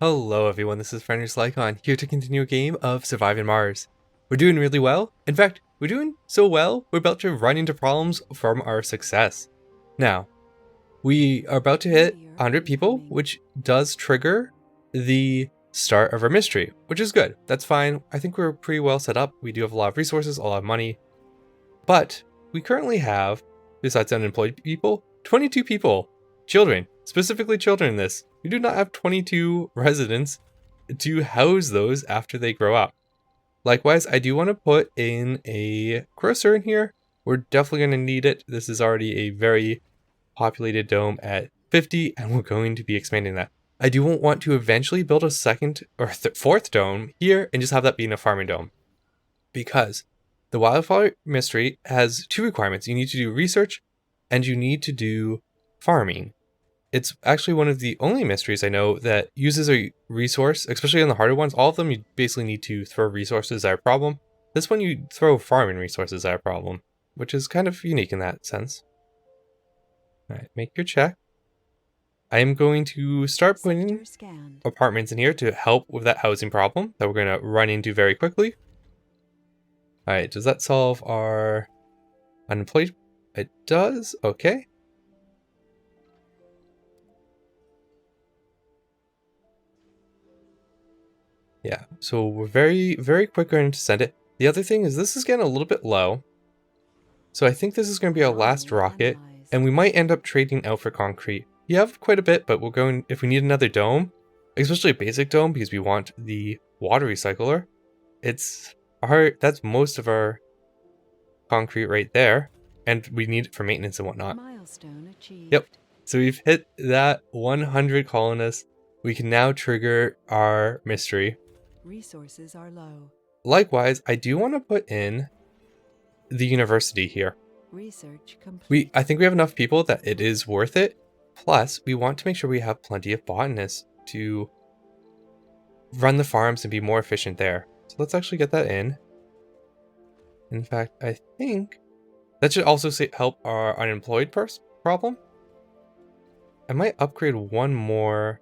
Hello everyone, this is Frienders Lycon, here to continue a game of Surviving Mars. We're doing really well. In fact, we're doing so well, we're about to run into problems from our success. Now, we are about to hit 100 people, which does trigger the start of our mystery, which is good. That's fine. I think we're pretty well set up. We do have a lot of resources, a lot of money. But we currently have, besides unemployed people, 22 people. Children, specifically children in this. We do not have 22 residents to house those after they grow up. Likewise, I do want to put in a grocer in here. We're definitely going to need it. This is already a very populated dome at 50, and we're going to be expanding that. I do want to eventually build a second or fourth dome here and just have that being a farming dome. Because the wildfire mystery has two requirements. You need to do research and you need to do farming. It's actually one of the only mysteries I know that uses a resource, especially on the harder ones. All of them, you basically need to throw resources at a problem. This one, you throw farming resources at a problem, which is kind of unique in that sense. All right, make your check. I am going to start putting apartments in here to help with that housing problem that we're going to run into very quickly. All right, does that solve our unemployed? It does, okay. Yeah, so we're very, very quick going to send it. The other thing is this is getting a little bit low. So I think this is going to be our last rocket, and we might end up trading out for concrete. We have quite a bit, but we're going, if we need another dome, especially a basic dome, because we want the water recycler, that's most of our concrete right there, and we need it for maintenance and whatnot. Milestone achieved. Yep, so we've hit that 100 colonists. We can now trigger our mystery. Resources are low. Likewise, I do want to put in the university here. Research complete. I think we have enough people that it is worth it. Plus, we want to make sure we have plenty of botanists to run the farms and be more efficient there. So let's actually get that in. In fact, I think that should also help our unemployed problem. I might upgrade one more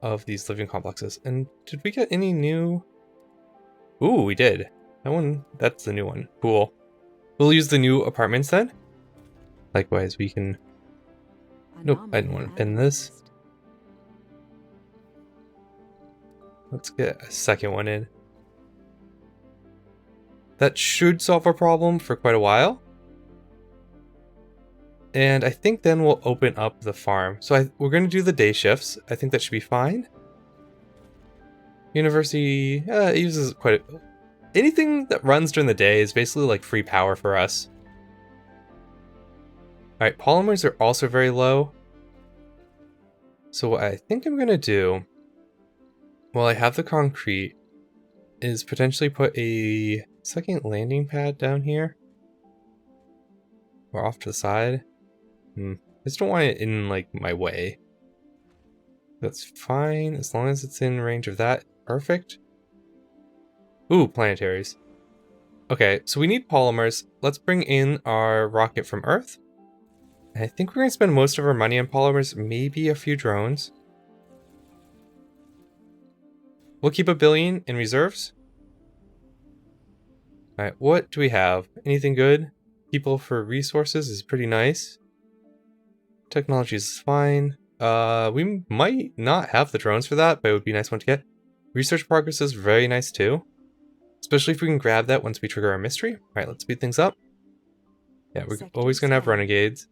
of these living complexes. And did we get any new? Ooh, we did. That's the new one. Cool. We'll use the new apartments then. Likewise, we can... Nope, I didn't want to pin this. Let's get a second one in. That should solve our problem for quite a while. And I think then we'll open up the farm. So we're going to do the day shifts. I think that should be fine. University, it uses anything that runs during the day is basically like free power for us. Alright, polymers are also very low. So what I think I'm going to do, while I have the concrete, is potentially put a second landing pad down here. Or off to the side. I just don't want it in, like, my way. That's fine, as long as it's in range of that. Perfect. Ooh, planetaries. Okay, so we need polymers. Let's bring in our rocket from Earth. And I think we're going to spend most of our money on polymers, maybe a few drones. We'll keep $1 billion in reserves. Alright, what do we have? Anything good? People for resources is pretty nice. Technology is fine. We might not have the drones for that, but it would be a nice one to get. Research progress is very nice too. Especially if we can grab that once we trigger our mystery. Alright, let's speed things up. Yeah, we're always going to have renegades.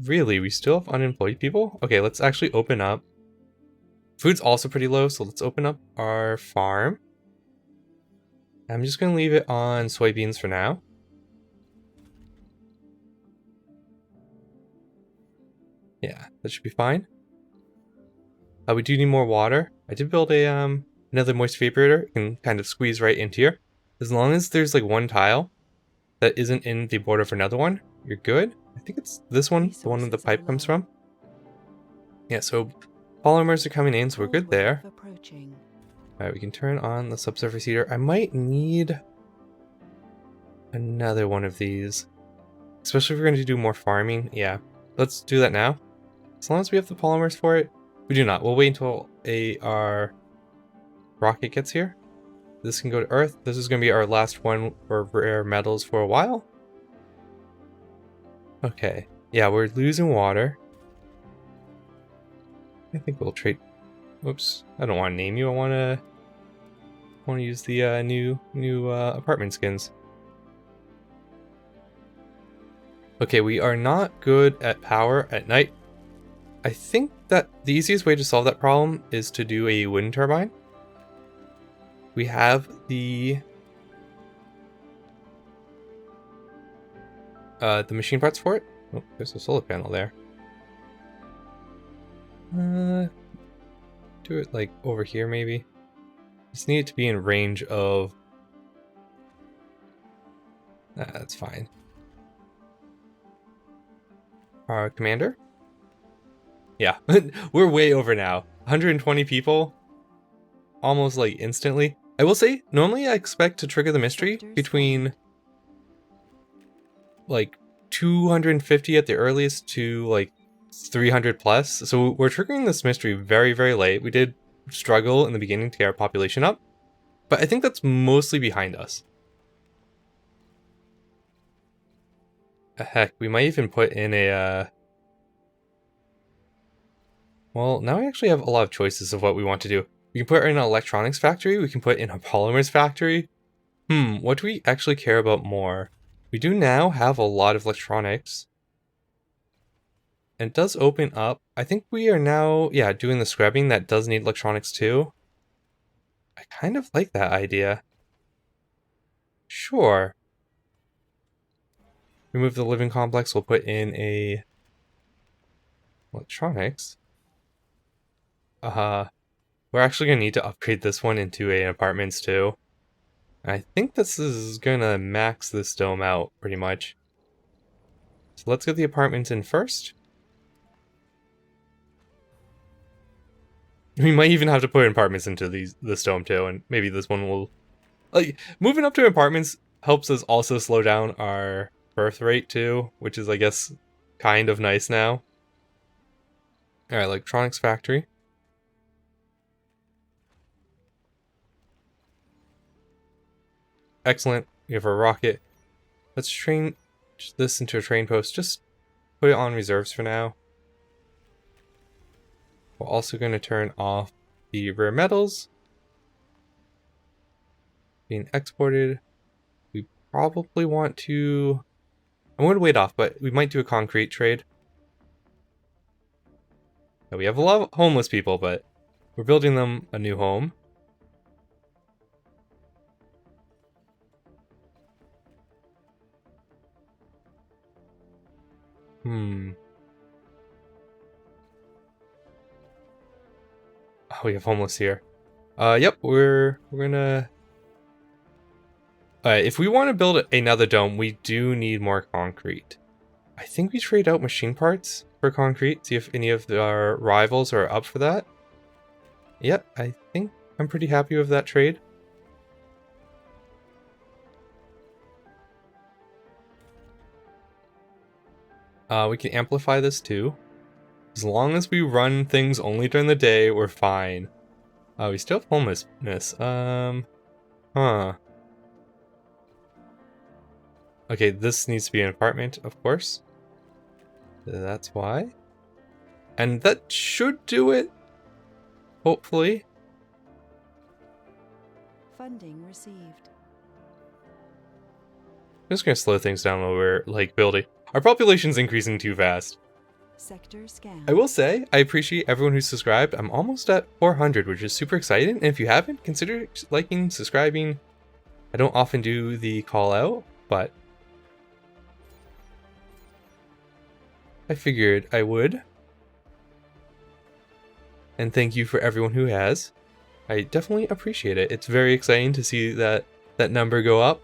Really, we still have unemployed people? Okay, let's actually open up. Food's also pretty low, so let's open up our farm. I'm just going to leave it on soybeans for now. Yeah, that should be fine. We do need more water. I did build a another moist evaporator. It can kind of squeeze right into here. As long as there's like one tile that isn't in the border of another one, you're good. I think it's this one, the one where the pipe comes from. Yeah, so polymers are coming in, so we're good there. Alright, we can turn on the subsurface heater. I might need another one of these. Especially if we're going to do more farming. Yeah, let's do that now. As long as we have the polymers for it. We do not. We'll wait until our rocket gets here. This can go to Earth. This is going to be our last one for rare metals for a while. Okay. Yeah, we're losing water. I think we'll trade. Oops. I don't want to name you. I want to use the new apartment skins. Okay, we are not good at power at night. I think that the easiest way to solve that problem is to do a wind turbine. We have the machine parts for it. Oh, there's a solar panel there. Do it like over here maybe. Just need it to be in range of. That's fine. Commander? Yeah, we're way over now. 120 people. Almost like instantly. I will say, normally I expect to trigger the mystery between like 250 at the earliest to like 300 plus. So we're triggering this mystery very, very late. We did struggle in the beginning to get our population up, but I think that's mostly behind us. Heck, we might even put in a well, now we actually have a lot of choices of what we want to do. We can put in an electronics factory, we can put in a polymers factory. What do we actually care about more? We do now have a lot of electronics. And it does open up. I think we are now, yeah, doing the scrubbing that does need electronics too. I kind of like that idea. Sure. Remove the living complex, we'll put in a electronics. We're actually gonna need to upgrade this one into an apartments too. I think this is gonna max this dome out pretty much. So let's get the apartments in first. We might even have to put apartments into this dome too, and maybe this one will. Like, moving up to apartments helps us also slow down our birth rate too, which is, I guess, kind of nice now. Alright, electronics factory. Excellent. We have our rocket. Let's train this into a train post. Just put it on reserves for now. We're also going to turn off the rare metals being exported. We probably want to. I'm going to wait off, but we might do a concrete trade. Now, we have a lot of homeless people, but we're building them a new home. Oh, we have homeless here. Yep, we're gonna. If we want to build another dome, we do need more concrete. I think we trade out machine parts for concrete. See if any of our rivals are up for that. Yep, I think I'm pretty happy with that trade. We can amplify this too. As long as we run things only during the day, we're fine. We still have homelessness. Okay, this needs to be an apartment, of course. That's why. And that should do it. Hopefully. Funding received. I'm just gonna slow things down while we're like building. Our population's increasing too fast. Sector scan. I will say, I appreciate everyone who's subscribed. I'm almost at 400, which is super exciting. And if you haven't, consider liking, subscribing. I don't often do the call out, but I figured I would. And thank you for everyone who has. I definitely appreciate it. It's very exciting to see that number go up.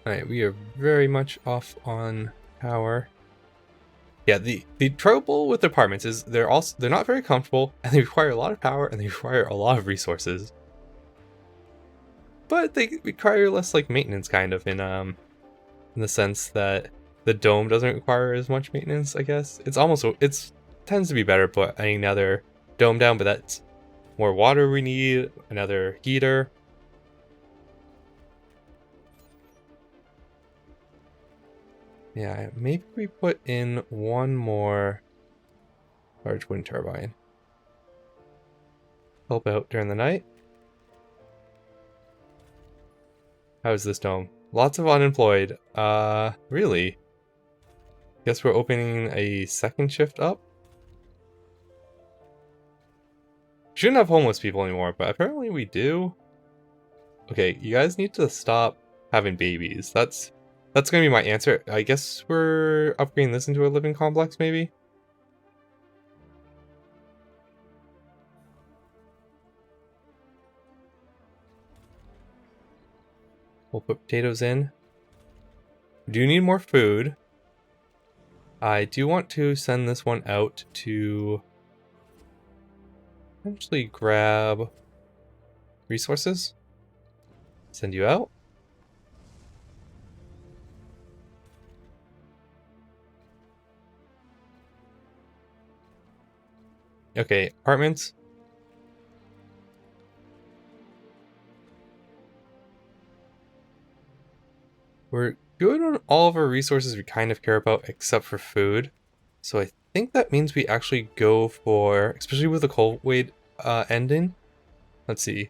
Alright, we are very much off on power. Yeah, the trouble with apartments is they're not very comfortable, and they require a lot of power, and they require a lot of resources. but they require less like maintenance, kind of, in the sense that the dome doesn't require as much maintenance. I guess it's tends to be better putting another dome down, but that's more water we need, another heater. Yeah, maybe we put in one more large wind turbine. Help out during the night. How's this dome? Lots of unemployed. Really? Guess we're opening a second shift up? Shouldn't have homeless people anymore, but apparently we do. Okay, you guys need to stop having babies. That's gonna be my answer. I guess we're upgrading this into a living complex, maybe? We'll put potatoes in. We do need more food. I do want to send this one out to eventually grab resources. Send you out. Okay, apartments. We're good on all of our resources we kind of care about except for food. So I think that means we actually go for, especially with the cold wave ending. Let's see.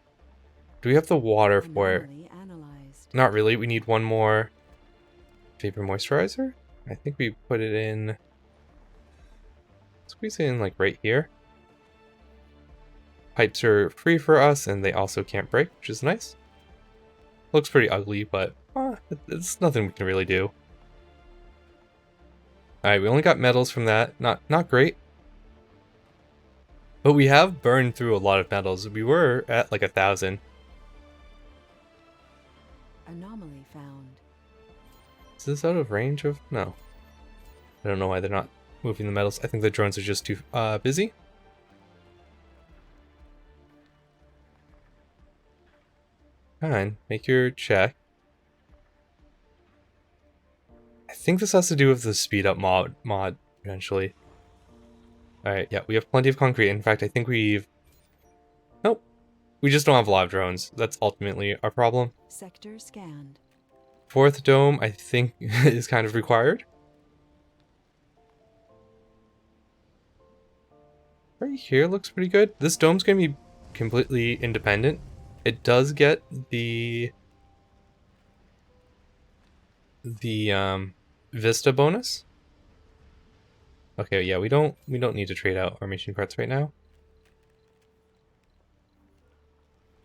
Do we have the water for it? Anomaly analyzed. Not really. We need one more vapor moisturizer. I think we put it in. Squeeze it in like right here. Pipes are free for us and they also can't break, which is nice. Looks pretty ugly, but it's nothing we can really do. Alright, we only got metals from that. Not great. But we have burned through a lot of metals. We were at like 1,000. Anomaly found. Is this out of range of? No. I don't know why they're not moving the metals. I think the drones are just too busy. Fine, make your check. I think this has to do with the speed up mod eventually. Alright, yeah, we have plenty of concrete. In fact, I think we've... Nope. We just don't have a lot of drones. That's ultimately our problem. Sector scanned. Fourth dome, I think, is kind of required. Right here looks pretty good. This dome's going to be completely independent. It does get the Vista bonus. Okay, yeah, we don't need to trade out our mission carts right now.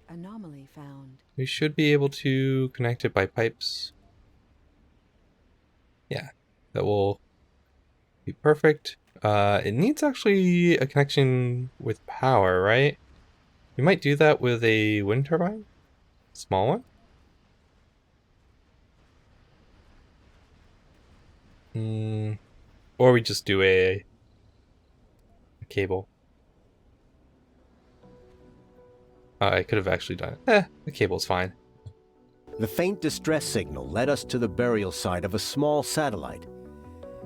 Anomaly found. We should be able to connect it by pipes. Yeah, that will be perfect. It needs actually a connection with power, right? We might do that with a wind turbine? Small one? Or we just do a cable. I could have actually done it. The cable's fine. The faint distress signal led us to the burial site of a small satellite.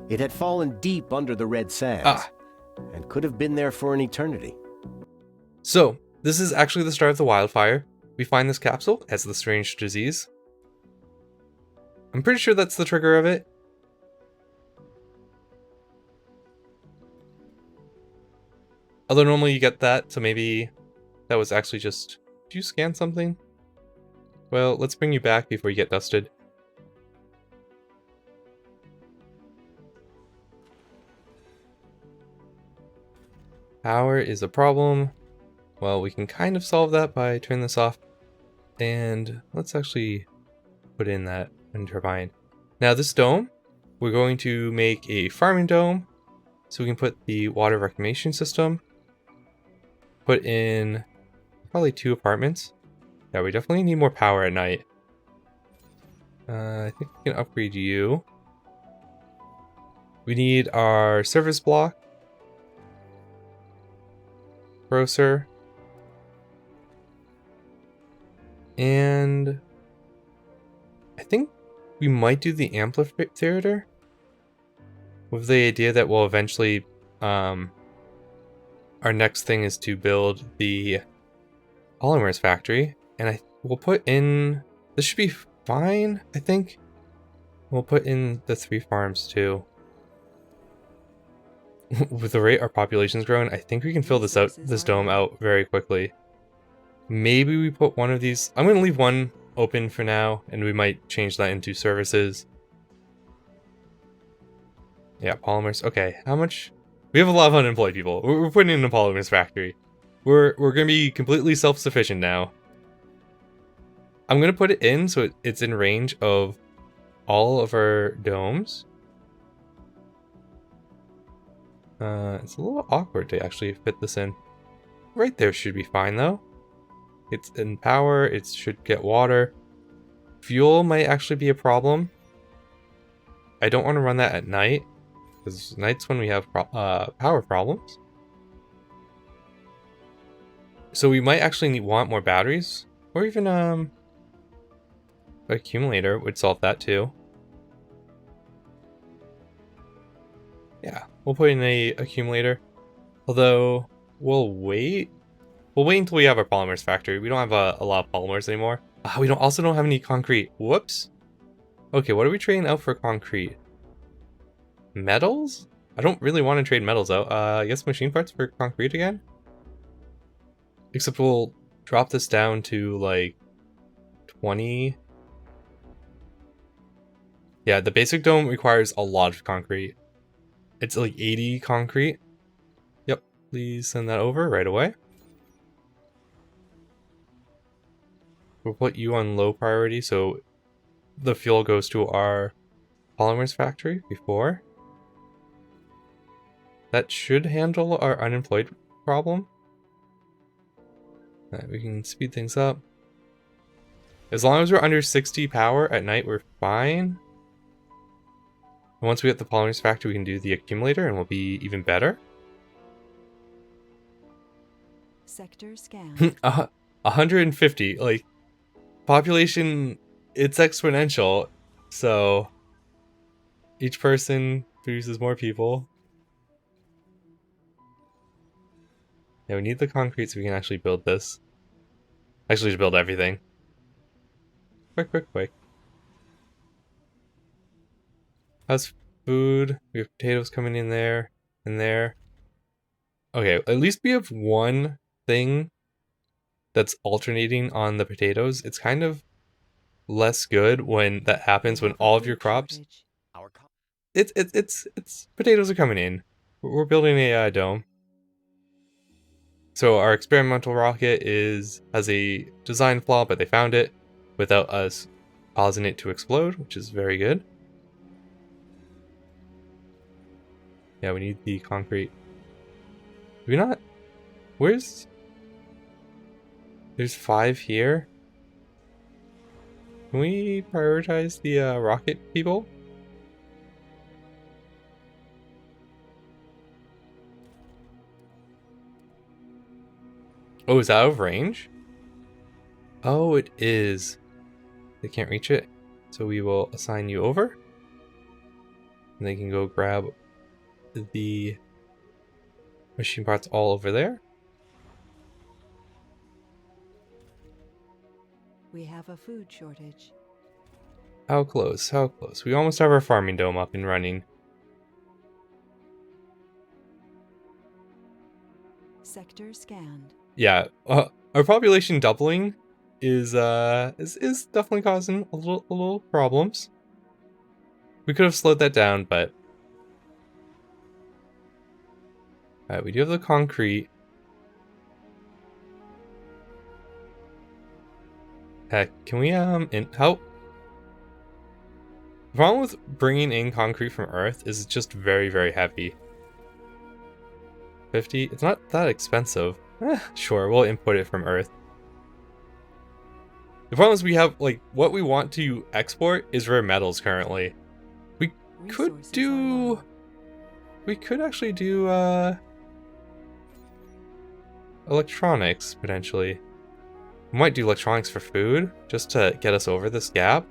It had fallen deep under the red sands and could have been there for an eternity. So, this is actually the start of the wildfire. We find this capsule, has the strange disease. I'm pretty sure that's the trigger of it. Although normally you get that, so maybe that was actually just... Did you scan something? Well, let's bring you back before you get dusted. Power is a problem. Well, we can kind of solve that by turning this off. And let's actually put in that wind turbine. Now this dome, we're going to make a farming dome. So we can put the water reclamation system. Put in probably 2 apartments. Yeah, we definitely need more power at night. I think we can upgrade you. We need our service block. Grocer. And I think we might do the amphitheater with the idea that we'll eventually, our next thing is to build the polymers factory. And we'll put in, this should be fine, I think. We'll put in the 3 farms too. With the rate our population's growing, I think we can fill this dome out very quickly. Maybe we put one of these, I'm gonna leave one open for now, and we might change that into services. Yeah, polymers. Okay, how much? We have a lot of unemployed people. We're putting in a polymers factory. We're gonna be completely self-sufficient now. I'm gonna put it in so it's in range of all of our domes. It's a little awkward to actually fit this in. Right there should be fine though. It's in power, it should get water. Fuel might actually be a problem. I don't want to run that at night, because night's when we have power problems. So we might actually want more batteries, or even an accumulator would solve that too. Yeah, we'll put in a accumulator. Although we'll wait until we have our polymers factory. We don't have a lot of polymers anymore. We also don't have any concrete. Whoops. Okay, what are we trading out for concrete? Metals? I don't really want to trade metals out. I guess machine parts for concrete again? Except we'll drop this down to like 20. Yeah, the basic dome requires a lot of concrete. It's like 80 concrete. Yep, please send that over right away. We'll put you on low priority so the fuel goes to our polymers factory before. That should handle our unemployed problem. Alright, we can speed things up. As long as we're under 60 power at night, we're fine. And once we get the polymers factory, we can do the accumulator and we'll be even better. Sector scan. 150, like, population, it's exponential, so each person produces more people. Yeah, we need the concrete so we can actually build this. Actually, just build everything. Quick. How's food? We have potatoes coming in there, and there. Okay, at least we have one thing that's alternating on the potatoes. It's kind of less good when that happens, when all of your crops. It's potatoes are coming in. We're building a dome. So our experimental rocket has a design flaw, but they found it without us causing it to explode, which is very good. Yeah, we need the concrete. Do we not? There's 5 here. Can we prioritize the rocket people? Oh, is that out of range? Oh, it is. They can't reach it. So we will assign you over. And they can go grab the machine parts all over there. We have a food shortage. How close? How close? We almost have our farming dome up and running. Sector scanned. Yeah, our population doubling is definitely causing a little problems. We could have slowed that down, but alright, we do have the concrete. Heck, can we help? The problem with bringing in concrete from Earth is it's just very, very heavy. 50? It's not that expensive. Sure, we'll import it from Earth. The problem is we have, like, what we want to export is rare metals currently. We could actually do, electronics, potentially. We might do electronics for food, just to get us over this gap.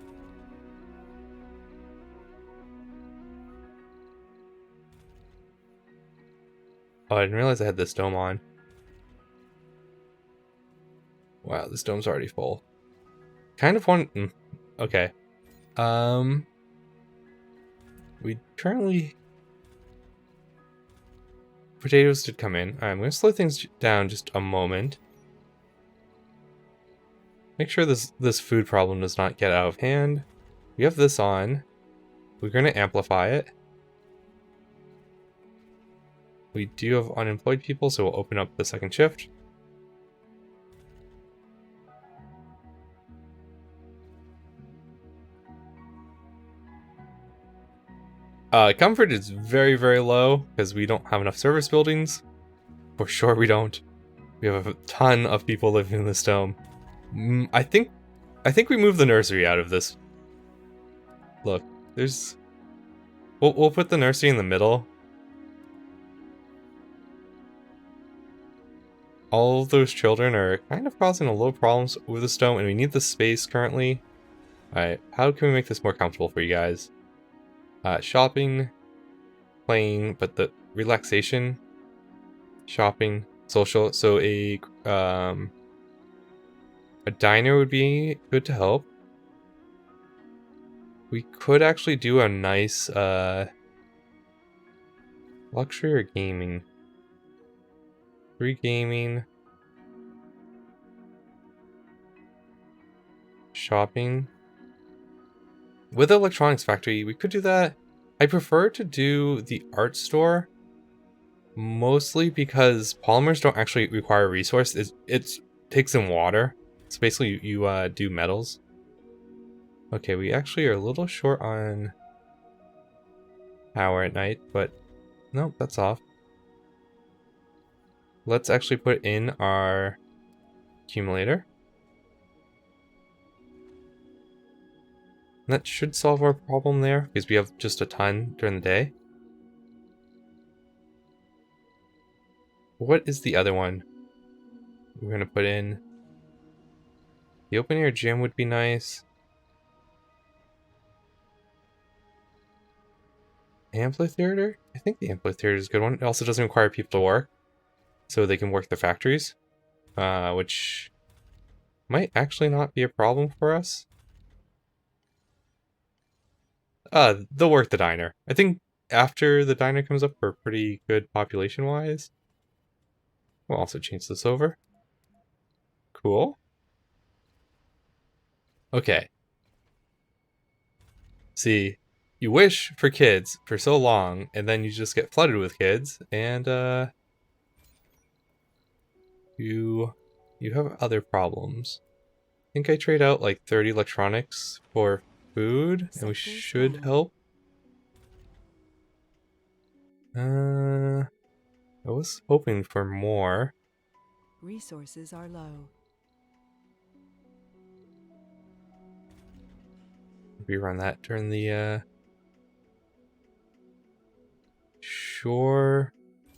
Oh, I didn't realize I had this dome on. Wow, this dome's already full. Kind of want... okay. We currently... Potatoes did come in. I'm going to slow things down just a moment. Make sure this food problem does not get out of hand. We have this on. We're going to amplify it. We do have unemployed people, so we'll open up the second shift. Comfort is very, very low because we don't have enough service buildings. For sure we don't. We have a ton of people living in this dome. I think we moved the nursery out of this. Look, there's... We'll put the nursery in the middle. All of those children are kind of causing a little problems with this dome, and we need the space currently. Alright, how can we make this more comfortable for you guys? Shopping, playing, but the relaxation, shopping, social. So a diner would be good to help. We could actually do a nice luxury or gaming. Free gaming, shopping. With the electronics factory, we could do that. I prefer to do the art store, mostly because polymers don't actually require a resource. It takes in water. So basically you do metals. Okay, we actually are a little short on power at night, but nope, that's off. Let's actually put in our accumulator. That should solve our problem there, because we have just a ton during the day. What is the other one we're going to put in? The open air gym would be nice. Amphitheater? I think the amphitheater is a good one. It also doesn't require people to work, so they can work the factories, which might actually not be a problem for us. They'll work the diner. I think after the diner comes up, we're pretty good population-wise. We'll also change this over. Cool. Okay. See, you wish for kids for so long, and then you just get flooded with kids, and you have other problems. I think I trade out like 30 electronics for food, and we should help. I was hoping for more. Resources are low. Rerun that during the Sure,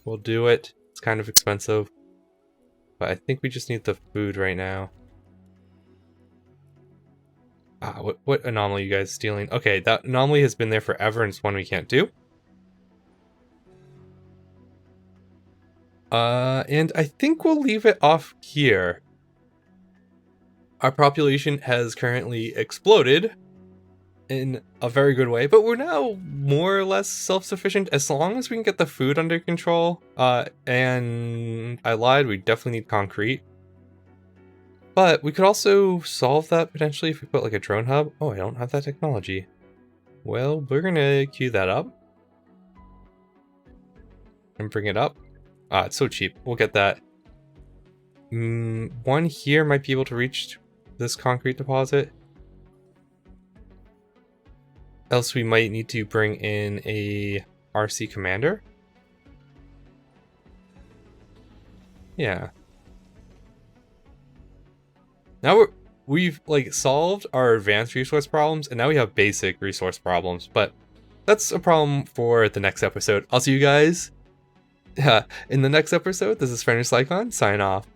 we'll do it. It's kind of expensive, but I think we just need the food right now. What anomaly are you guys stealing? Okay, that anomaly has been there forever, and it's one we can't do. And I think we'll leave it off here. Our population has currently exploded in a very good way, but we're now more or less self-sufficient as long as we can get the food under control. And I lied, we definitely need concrete. But we could also solve that potentially if we put like a drone hub. Oh, I don't have that technology. Well, we're gonna queue that up and bring it up. It's so cheap. We'll get that. One here might be able to reach this concrete deposit. Else we might need to bring in a RC commander. Yeah. Now we've like solved our advanced resource problems, and now we have basic resource problems, but that's a problem for the next episode. I'll see you guys in the next episode. This is Fenris Lycon, sign off.